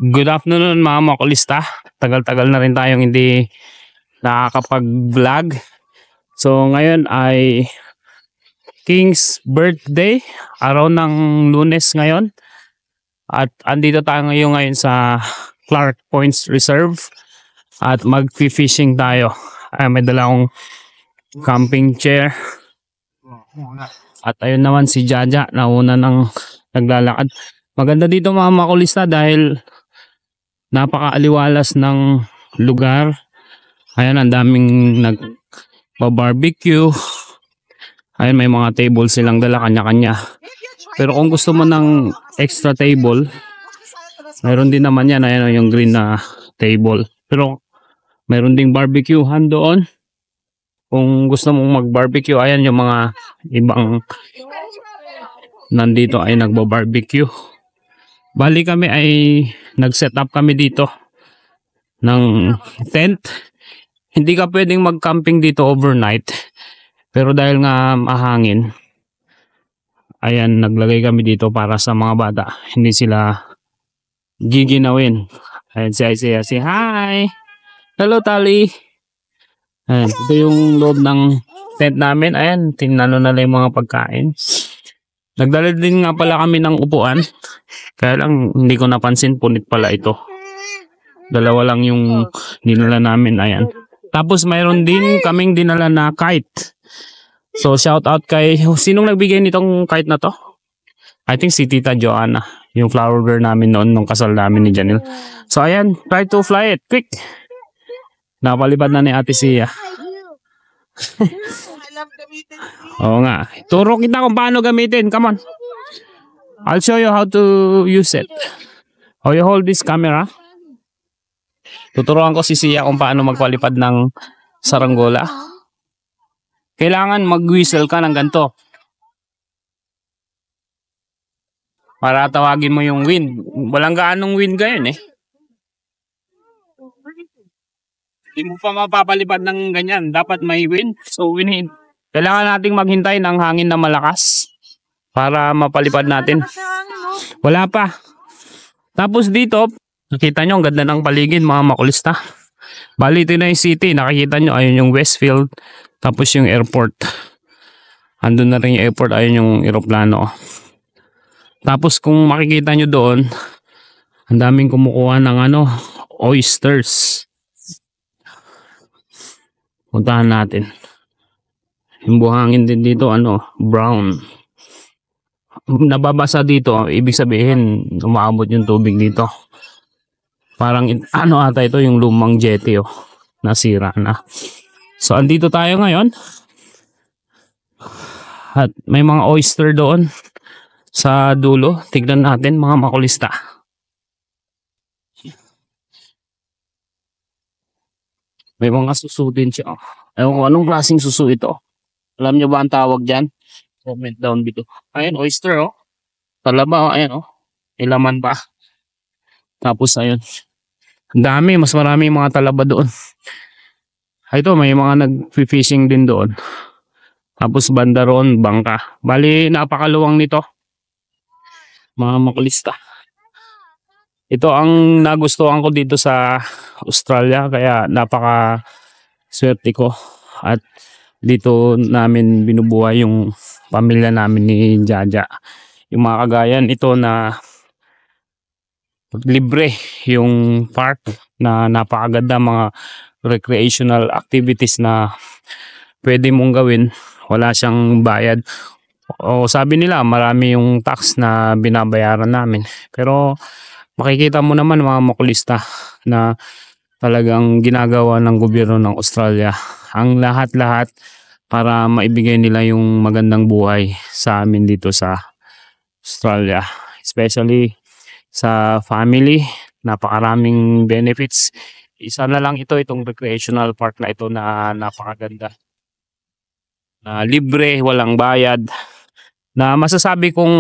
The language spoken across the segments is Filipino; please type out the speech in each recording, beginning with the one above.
Good afternoon mga makulista. Tagal-tagal na rin tayong hindi nakakapag-vlog. So ngayon ay King's birthday, araw ng Lunes ngayon. At andito tayo ngayon sa Clark Points Reserve at mag-fishing tayo. May dala akong camping chair. At ayun naman si Jaja, nauna nang naglalakad. Maganda dito mga makulista dahil napakaaliwalas ng lugar. Ayan, ang daming nag-barbecue. Ayan, may mga table silang dala kanya-kanya. Pero kung gusto mo ng extra table, mayroon din naman yan. Ayan yung green na table. Pero mayroon ding barbecuehan doon. Kung gusto mong mag-barbecue, ayan yung mga ibang nandito ay nagbo-barbecue. Bali kami ay nag-set up kami dito ng tent. Hindi ka pwedeng mag-camping dito overnight. Pero dahil nga mahangin, ayan, naglagay kami dito para sa mga bata. Hindi sila giginawin. Ayan si Isaiah. Say hi! Hello, Tali! Ayan, ito yung loob ng tent namin. Ayan, tinalo na lang yung mga pagkain. Nagdala din nga pala kami ng upuan. Kaya lang hindi ko napansin, punit pala ito. Dalawa lang yung dinala namin. Ayan. Tapos mayroon din kaming dinala na kite. So shout out kay sinong nagbigay nitong kite na to? I think si Tita Joanna, yung flower girl namin noon nung kasal namin ni Janelle. So ayan, try to fly it quick. Napalipad na ni Ate Sia. Oo nga. Turo kita kung paano gamitin. Come on. I'll show you how to use it. How you hold this camera. Tuturuan ko si Sia kung paano magpalipad ng saranggola. Kailangan mag-whistle ka ng ganito. Para tawagin mo yung wind. Walang gaanong wind ngayon eh. Hindi mo pa mapapalipad ng ganyan. Dapat may wind. So we need. Kailangan nating maghintay ng hangin na malakas para mapalipad natin. Wala pa. Tapos dito, nakita nyo ang ganda ng paligid mga makulista. Bali ito na yung city. Nakikita nyo, ayun yung Westfield. Tapos yung airport. Andun na rin yung airport. Ayun yung aeroplano. Tapos kung makikita nyo doon, ang daming kumukuha ng oysters. Puntahan natin. Yung buhangin din dito, brown. Nababasa dito, ibig sabihin, umaabot yung tubig dito. Parang, ata ito, yung lumang jetty, nasira na. So, andito tayo ngayon. At may mga oyster doon sa dulo. Tignan natin, mga makulista. May mga suso din siya. Ewan ko anong klaseng suso ito. Alam nyo ba ang tawag dyan? Comment down below. Ayan, oyster Talaba ayan Ilaman pa. Tapos ayun. Ang dami, mas marami mga talaba doon. Ito, may mga nag-fishing din doon. Tapos banda roon, bangka. Bali, napakaluwang nito. Mga makulista. Ito ang nagustuhan ko dito sa Australia, kaya napaka swerte ko. At dito namin binubuhay yung pamilya namin ni Jaja. Yung mga kagayan ito na libre yung park na napakaganda, mga recreational activities na pwede mong gawin. Wala siyang bayad. O sabi nila marami yung tax na binabayaran namin. Pero makikita mo naman mga makulista na talagang ginagawa ng gobyerno ng Australia ang lahat-lahat para maibigay nila yung magandang buhay sa amin dito sa Australia. Especially sa family, napakaraming benefits. Isa na lang itong recreational park na ito na napakaganda. Na libre, walang bayad. Na masasabi kong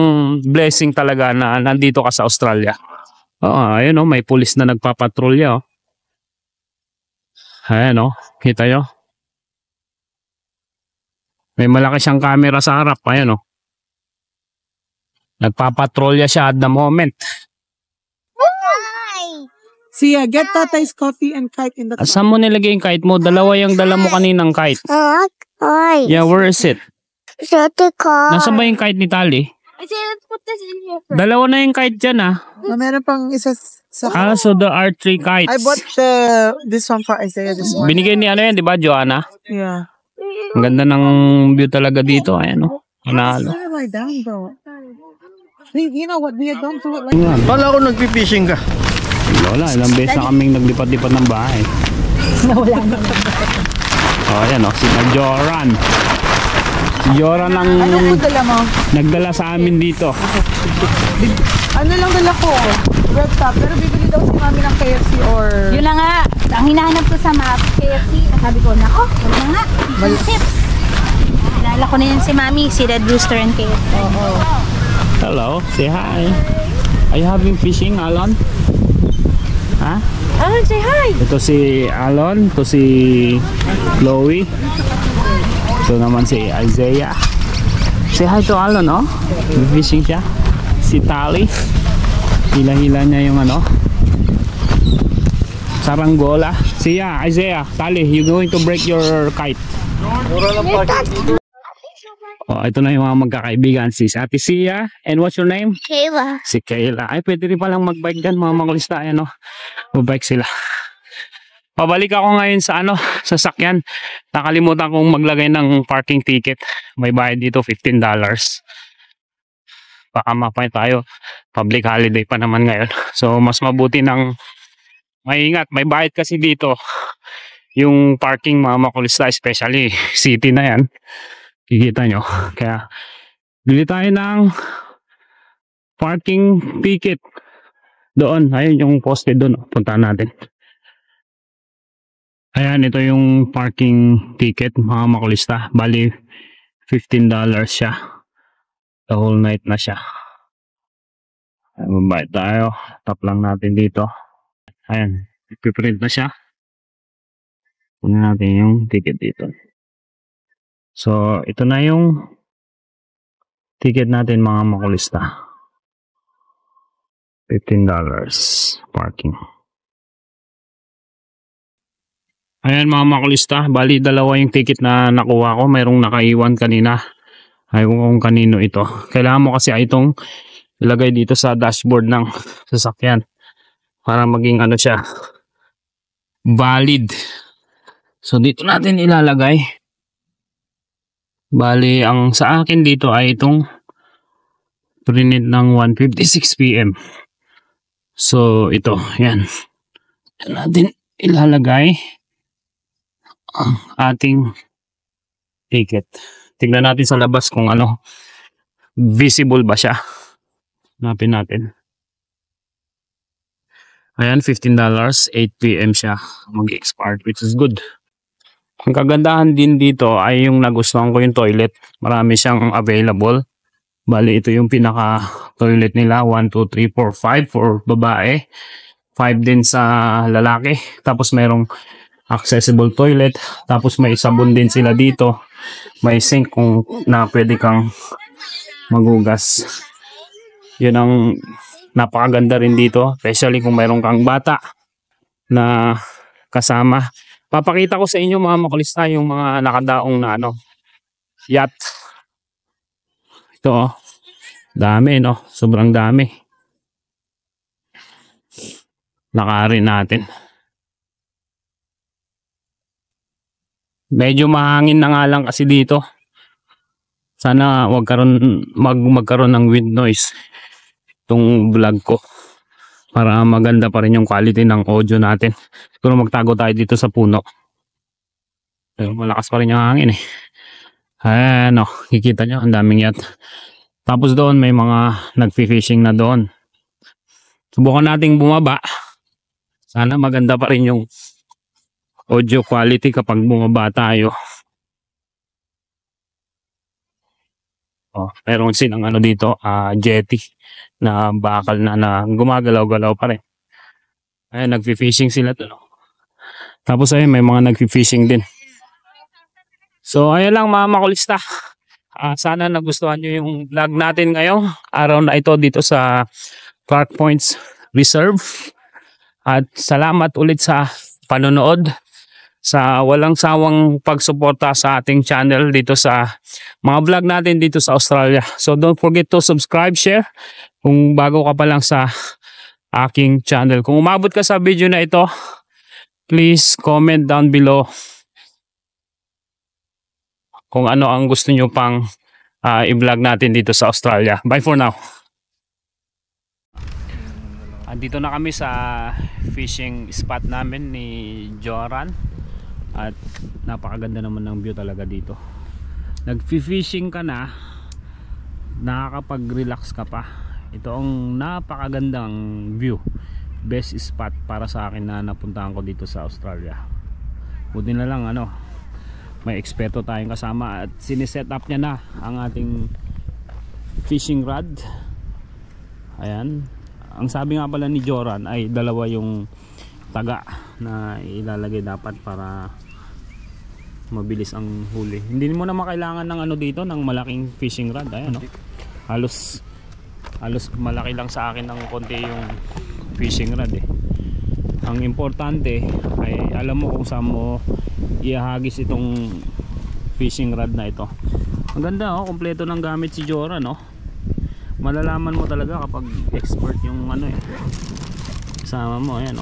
blessing talaga na nandito ka sa Australia. Ayun may pulis na nagpapatrolya. Ayan kita nyo. May malaki siyang camera sa harap. Ayan Nagpapatrolya siya at the moment. Sia, get Tatay's coffee and kite in the car. Saan mo nilagay yung kite mo? Dalawa yung dala mo kaninang kite. Yeah, where is it? Nasaan ba yung kite ni Tali? Let's put this in here. Dalawa na yung kite dyan ah. Meron pang isa sa... So there are 3 kites. I bought this one for Isaiah this one. Binigay ni ano yan, di ba, Joanna? Yeah. Ang ganda ng view talaga dito. Ayan o. Panalo. Lie down, bro. You know what? We don't do it like that. Kala ko nagpi-fishing ka. Lola, ilang beses na kaming naglipat-lipat ng bahay. Nawala na. Ayan o, si Joran. Si Joran ang Ano dala mo? nagdala sa amin dito. Ano lang dala ko? Red top. Pero bibili daw si mami ng KFC or... Yun na nga. Ang hinahanap ko sa map, KFC. Sabi ko, nako, wala na nga. Chips. Kilala ko na yun si mami, si Red Rooster and KFC. Hello, say hi. Are you having fishing, Alon? Ha? Alan, say hi. Ito si Alon, ito si Chloe. Ito naman si Isaiah. Say hi to Alon, no? Fishing siya. Si Tali. Hila-hila niya yung ano. Saranggola. Siya, Isaiah, Tali, you going to break your kite? Oh, ito na yung mga magkakaibigan. Si Ate Sia. And what's your name? Kayla. Si Kayla. Ay, pwede rin palang magbike dyan, mga makulista. Ano, magbike sila. Pabalik ako ngayon sa ano, sasakyan. Nakalimutan kong maglagay ng parking ticket. May bayad dito, $15. Baka mapay tayo. Public holiday pa naman ngayon. So, mas mabuti ng maingat. May bayad kasi dito. Yung parking, mga makulista, especially city na yan. Kikita nyo. Kaya, bili tayo ng parking ticket. Doon. Ayun yung posted doon. Puntahan natin. Ayan, ito yung parking ticket, mga makulista. Bali, $15 siya. The whole night na siya. Mabayad tayo. Tap lang natin dito. Ayan, ipiprint na siya. Punin natin yung ticket dito. So, ito na yung ticket natin, mga makulista. $15 parking. Ayan, mga makulista, bali dalawa yung ticket na nakuha ko. Mayroong nakaiwan kanina. Ayaw kung kanino ito. Kailangan mo kasi itong ilagay dito sa dashboard ng sasakyan para maging ano siya, valid. So dito natin ilalagay. Bali, ang sa akin dito ay itong print ng 1:56 PM. So ito, yan. Yan natin ilalagay ang ating ticket. Tignan natin sa labas kung ano, visible ba siya. Hanapin natin. Ayan, $15, 8 PM siya mag-expire, which is good. Ang kagandahan din dito ay yung nagustuhan ko yung toilet. Marami siyang available. Bali, ito yung pinaka toilet nila. 1, 2, 3, 4, 5 for babae. 5 din sa lalaki. Tapos merong accessible toilet. Tapos may sabon din sila dito. May sink kung na pwede kang magugas. Yun ang napakaganda rin dito. Especially kung mayroon kang bata na kasama. Papakita ko sa inyo, mga makulista, yung mga nakadaong na ano, yacht. Ito oh. Dami, no? Sobrang dami. Lakarin natin. Medyo mahangin na nga lang kasi dito. Sana wag magkaroon ng wind noise itong vlog ko. Para maganda pa rin yung quality ng audio natin. Siguro magtago tayo dito sa puno. Pero malakas pa rin yung hangin eh. Ayan o, kikita nyo, ang daming yacht. Tapos doon may mga nagfi-fishing na doon. Subukan nating bumaba. Sana maganda pa rin yung audio quality kapag bumaba tayo. Oh, meron silang ano dito, jetty na bakal na gumagalaw-galaw pa rin. Ayan, nagfi-fishing sila doon. Tapos ayun, may mga nagfi-fishing din. So ayan lang, mga makulista. Sana nagustuhan nyo yung vlog natin ngayong araw na ito dito sa Clark Points Reserve. At salamat ulit sa panonood, sa walang sawang pagsuporta sa ating channel dito sa mga vlog natin dito sa Australia. So don't forget to subscribe, share kung bago ka pa lang sa aking channel. Kung umabot ka sa video na ito, please comment down below kung ano ang gusto nyo pang i-vlog natin dito sa Australia. Bye for now. Andito na kami sa fishing spot namin ni Joran. At napakaganda naman ng view talaga dito. Nag-fishing ka na, nakakapag-relax ka pa. Ito ang napakagandang view. Best spot para sa akin na napuntahan ko dito sa Australia. Buti na lang may eksperto tayong kasama at siniset up niya na ang ating fishing rod. Ayan. Ang sabi nga pala ni Joran ay dalawa yung taga na ilalagay dapat para mabilis ang huli. Hindi mo naman kailangan ng dito, ng malaking fishing rod. Ayan, halos malaki lang sa akin ng konti yung fishing rod eh. Ang importante ay alam mo kung saan mo ihahagis itong fishing rod na ito. Ang ganda, kompleto ng gamit si Joran, malalaman mo talaga kapag expert yung kasama mo. Ayan,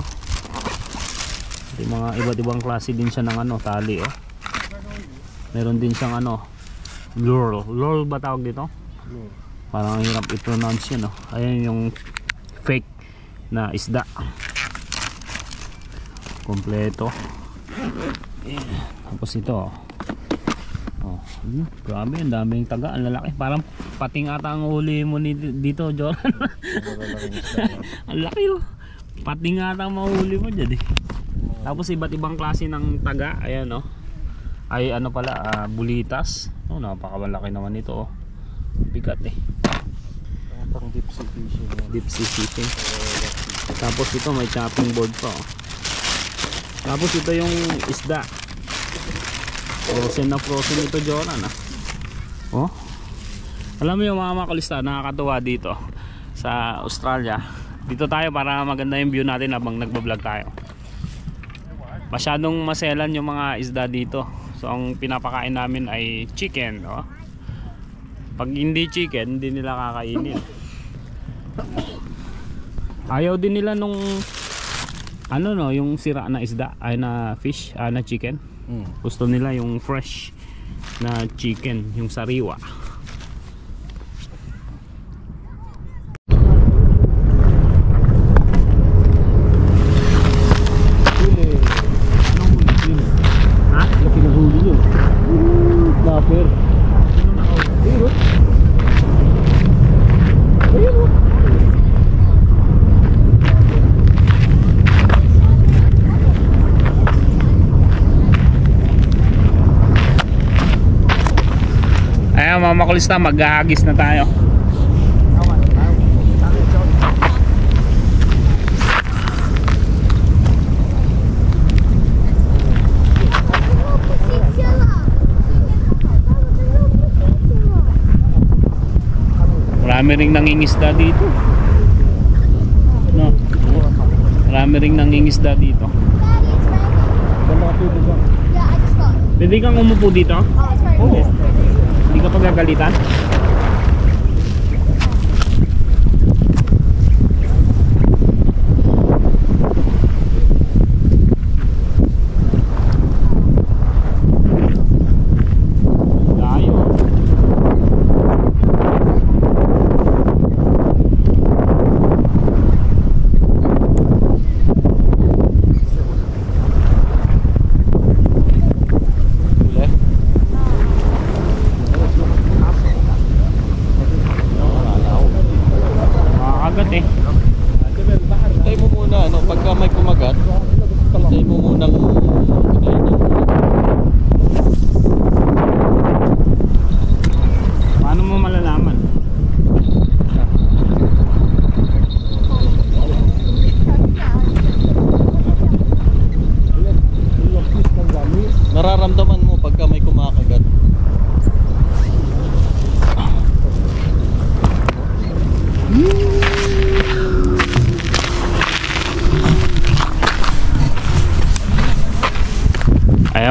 mga iba't ibang klase din siya ng tali. Meron din siyang lure ba tawag dito? Parang hirap i-pronounce yun. Ayan yung fake na isda, kompleto. Tapos ito grabe, ang daming taga, ang lalaki. Parang pating ata ang huli mo dito, Joran. Ang laki pating ata ang mahuli mo dyan eh. Tapos iba't ibang klase ng taga. Ayan ay pala, bulitas. Napakamalaki naman ito bigat eh. Pang deep sea fishing. Deep sea fishing. Tapos ito may chopping board pa. Tapos ito yung isda. Frozen na frozen ito, Joran. Alam mo yung mga makulista, nakakatuwa dito sa Australia. Dito tayo para maganda yung view natin habang nagbablog tayo. Masyadong maselan yung mga isda dito. So ang pinapakain namin ay chicken. Pag hindi chicken, hindi nila kakainin. Ayaw din nila nung yung sira na isda, ay na fish, na chicken. Gusto nila yung fresh na chicken, yung sariwa. Ayan mga makulista, maghahagis na tayo. Marami ring nangingisda dito. Marami ring nangingisda dito. Pwede kang umupo dito? Oo. Hindi ka pagagalitan?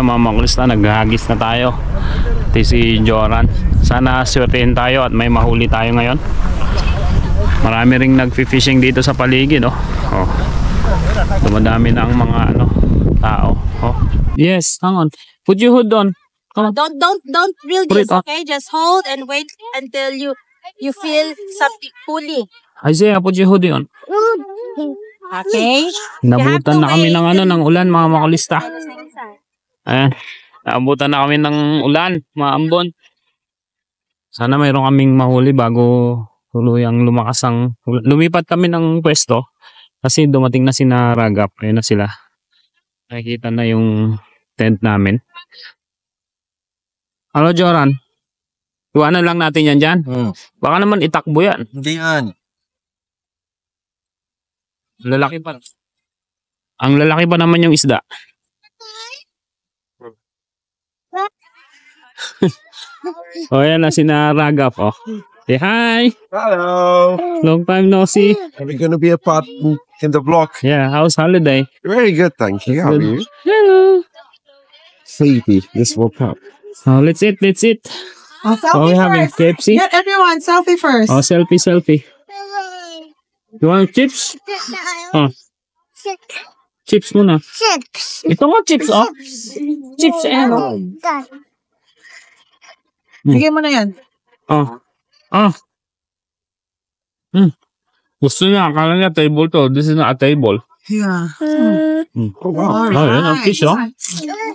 Ayan mga makulista, naghahagis na tayo. Ito si Joran. Sana swertein tayo at may mahuli tayo ngayon. Marami ring nagfi-fishing dito sa paligid, oh. Oh. Dumadami na ang mga tao. Oh. Yes, hang on. Put your hood on. Come on. Don't reel Put this, it on. okay? Just hold and wait until you feel something pulling. Isaiah, put your hoodie on. Okay? Nabutan na kami ng ulan mga makulista. Ayan. Naabutan na kami ng ulan, mga ambon. Sana mayroon kaming mahuli bago tuluyang lumakas ang ulan. Lumipat kami ng pwesto kasi dumating na sina Ragap. Ayun na sila. Nakikita na yung tent namin. Hello, Joran. Iwanan lang natin yan dyan. Baka naman itakbo yan. Hindi yan. Lalaki pa. Ang lalaki pa naman yung isda. Oh, yan na sina Ragap. Oh. Say hi. Hello. Long time no see. Are we going to be a part in the vlog? Yeah, how's holiday? Very good, thank you. How are you? Hello. Sleepy. Just woke up. Oh, let's eat, let's eat. Oh, Oh, selfie we having first. KFC? Get everyone, selfie first. Oh, selfie. You want chips? Oh, chips muna. Ito nga chips, oh. Chips, ayan, oh. Bigyan mo na yan. Oh. Gusto niya, akala niya table to. This is not a table. Yeah. Oh, wow. Oh, yan, ang fish, oh.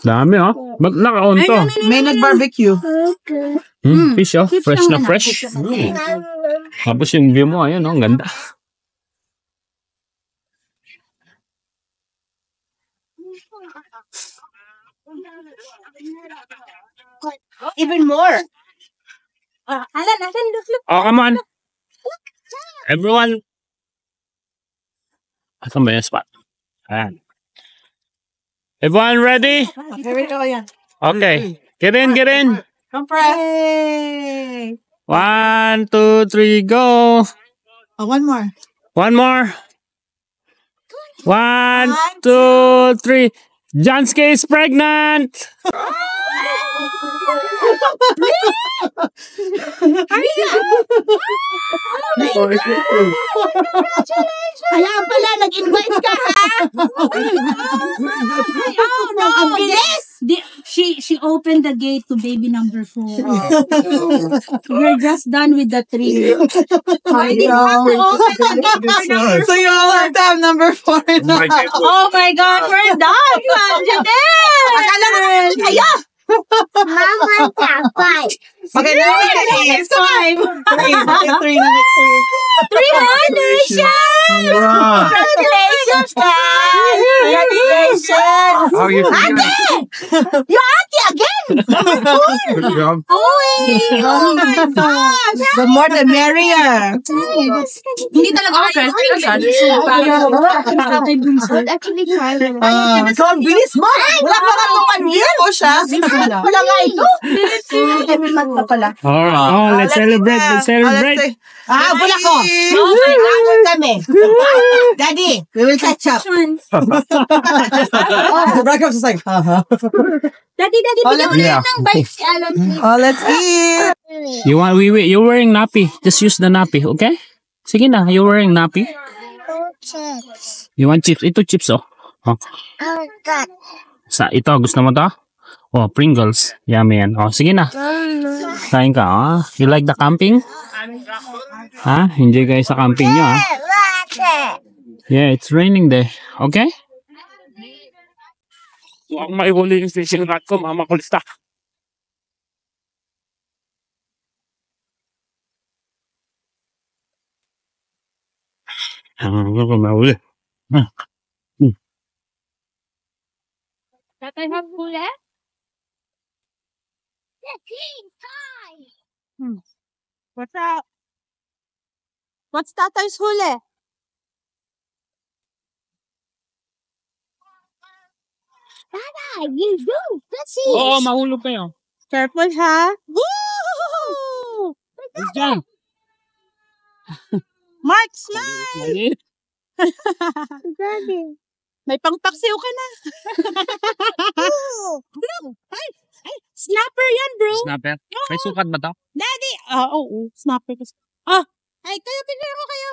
Dami, oh. Ba't naka-on to? May nag-barbecue. Fish, oh. Fresh na fresh. Tapos yung view mo, ayun, oh. Ang ganda. Even more. Alan, look. Oh, come on. Everyone. Asan ba yung spot? Ayan. Everyone ready? Here we go, yan. Okay. Get in. Compress. 1, 2, 3, go. Oh, one more. One more. 1, 2, 3. Janske is pregnant. Kaya pala, nag-invite ka, ha? Oh, no. Ang bilis! She opened the gate to baby number 4. We're just done with the 3. I didn't have to open the gate for number 4. So you all have to have number 4 na. Oh my God, we're done! Janelle! Akala ko naman kayo! Mama, dapat. Okay, now It's 5. 3 na next week. 300! Congratulations, guys! Congratulations! How are you feeling? Your auntie again! Good job. Oh my gosh! The more the merrier. Hindi talaga ako actually try. So, ang bilis mo. Wala pa nga itong 1 year o siya. Wala nga ito. Every month pa pala. Alright. Oh, let's celebrate. Bula ko. Oh my God, kami. Daddy, we will catch up. The breakfast is like, Daddy, bigyan mo na Yeah. yun ng bike si Alan. Oh, let's eat. You're wearing nappy. Just use the nappy, okay? Sige na, you're wearing nappy. You want chips? Ito chips, oh. Ito, gusto mo to? Oh, Pringles. Yummy yan. Oh, sige na. Kain ka, ah. You like the camping? Ha? Enjoy kayo sa camping nyo, ah. Yeah, it's raining there. Okay? Huwag maihuli yung fishing rod ko, mama kulista. Huwag ko mahuli. Tatay have huli? What's up? What's tatay's huli? Tata, you do. Let's see. Oo, mahulog kayo. Careful, ha? Woo! Let's go. Mark, smile! Maliit. Daddy. May pangpaksiw ka na. Look! Ay! Snapper yan, bro. Snapper. May sukat ba to? Daddy! Oo. Snapper kasi. Ay, kayo, tignan ko kayo.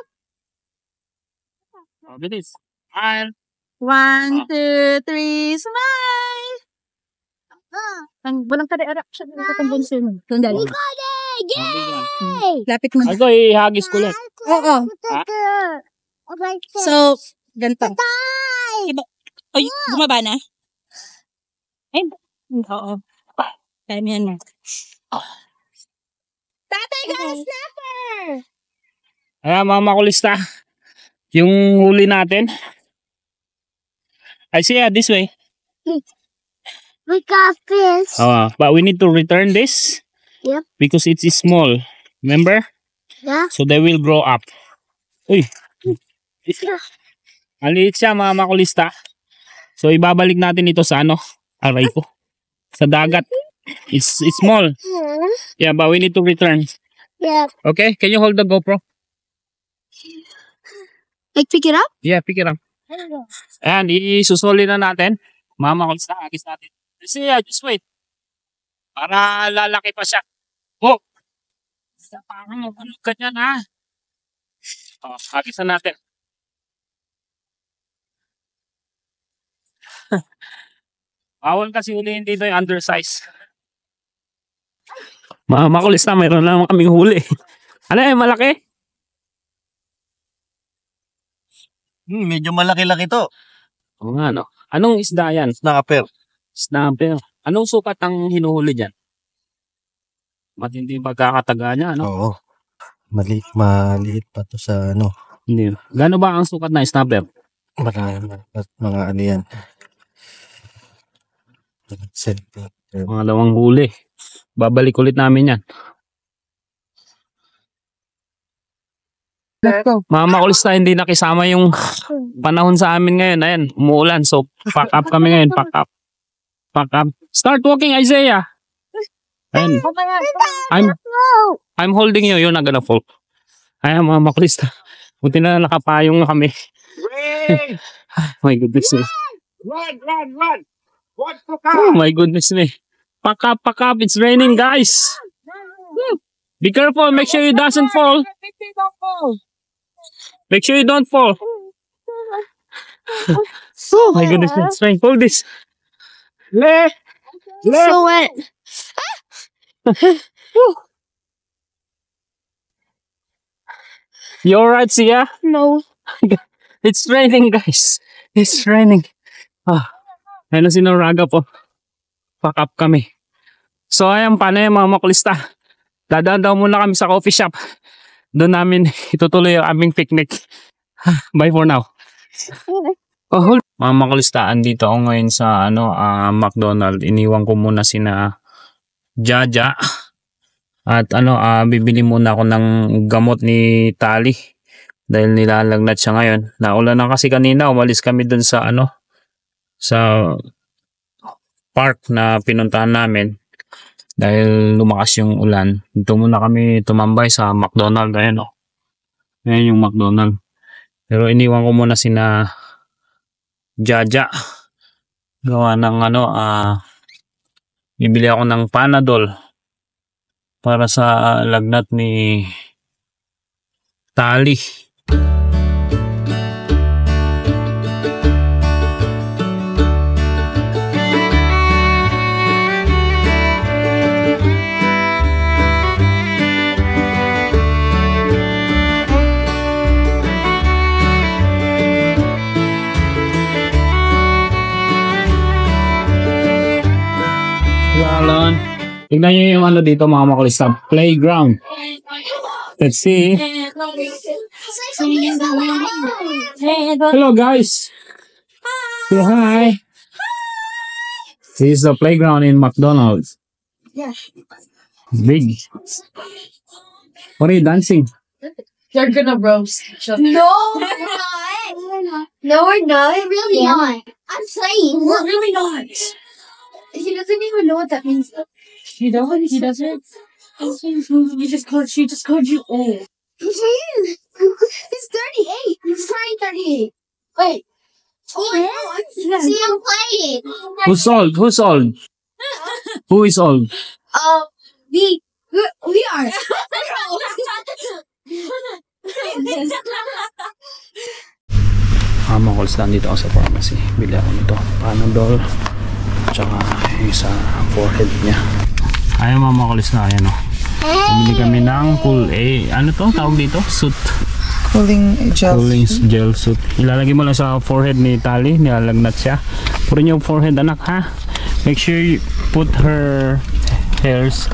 Oh, bilis. Smile. 1, 2, 3, smile! Ang walang ka-reaction ng katang bunso mo. Sandali. Lapit mo na. Ito, ihagis ko lang. Oo. So, ganito. Iba. Ay, bumaba na? Ay, oo. Kaya mo yan na. Tatay ka, snapper! Ayan, mga makulista. Yung huli natin. I see, this way. We got fish. But we need to return this. Yep. Because it is small. Remember? Yeah. So they will grow up. Uy. Maliit siya, mga makulista. So ibabalik natin ito sa ano? Aray ko. Sa dagat. It's small. Yeah, but we need to return. Yeah. Okay? Can you hold the GoPro? Like pick it up? Yeah, pick it up. Ayan, isusuli na natin. Mga makulista, agis natin. Just wait. Para lalaki pa siya. Oh! Parang ano ganyan ha. Agis na natin. Bawal kasi hulihin dito yung undersize. Mga makulista, mayroon lang kaming huli. Ano malaki? Medyo malaki-laki to. Oo nga, no? Anong isda yan? Snapper. Snapper. Anong sukat ang hinuhuli dyan? Matindi yung pagkakataga niya, no? Oo. Maliit pa to sa ano. Hindi. Gano ba ang sukat na snapper? Mga ano yan. Centimeter. Mga lawang huli. Babalik ulit namin yan. Let's go. Mga makulista, hindi nakisama yung panahon sa amin ngayon. Ayan, umuulan. So, pack up kami ngayon. Pack up. Pack up. Start walking, Isaiah. Ayan. I'm holding you. You're not gonna fall. Ayan, mga makulista. Buti na nakapayong na kami. My goodness me. Run! Watch the Oh my goodness me. Pack up. It's raining, guys. Be careful. Make sure you doesn't fall. Make sure you don't fall. Oh my goodness, it's rain. Hold this. Left. So wet. You alright, Sia? No. It's raining, guys. It's raining. Ayun na si Noraga po. Pack up kami. So ayan, paano yung mga makulista? Dadaan daw muna kami sa coffee shop. Doon namin itutuloy ang aming picnic. Bye for now. Mga makulistaan, dito ako ngayon sa McDonald. Iniwan ko muna sina Jaja. At bibili muna ako ng gamot ni Tali. Dahil nilalagnat siya ngayon. Naulan na kasi kanina, umalis kami dun sa sa park na pinuntahan namin. Dahil lumakas yung ulan. Dito muna kami tumambay sa McDonald. Ayan o. Ayan yung McDonald. Pero iniwan ko muna sina Jaja. Gawa ng bibili ako ng Panadol para sa lagnat ni Tali. Tignan nyo yung dito mga makulista. Playground. Let's see. Hello guys. Say hi. This is the playground in McDonald's. Yeah. Big. What are you dancing? You're gonna roast. No, we're not. No, we're not. We're really not. I'm playing. We're really not. He doesn't even know what that means. He doesn't. He just called you old. He's 38. He's turning 38. Wait. See, I'm playing. Who's old? Who's old? Who is old? We are. Mga calls lang dito ako sa pharmacy. Bili ako nito. Panadol. Tsaka yung sa forehead niya. Ayaw mga calls na. Ayan o. Bumili kami ng cool A. Ano to? Tawag dito? Suit. Cooling gel. Cooling gel suit. Ilalagay mo lang sa forehead ni Tali. Nilalagnat siya. Puro niyo yung forehead anak ha. Make sure you put her hairs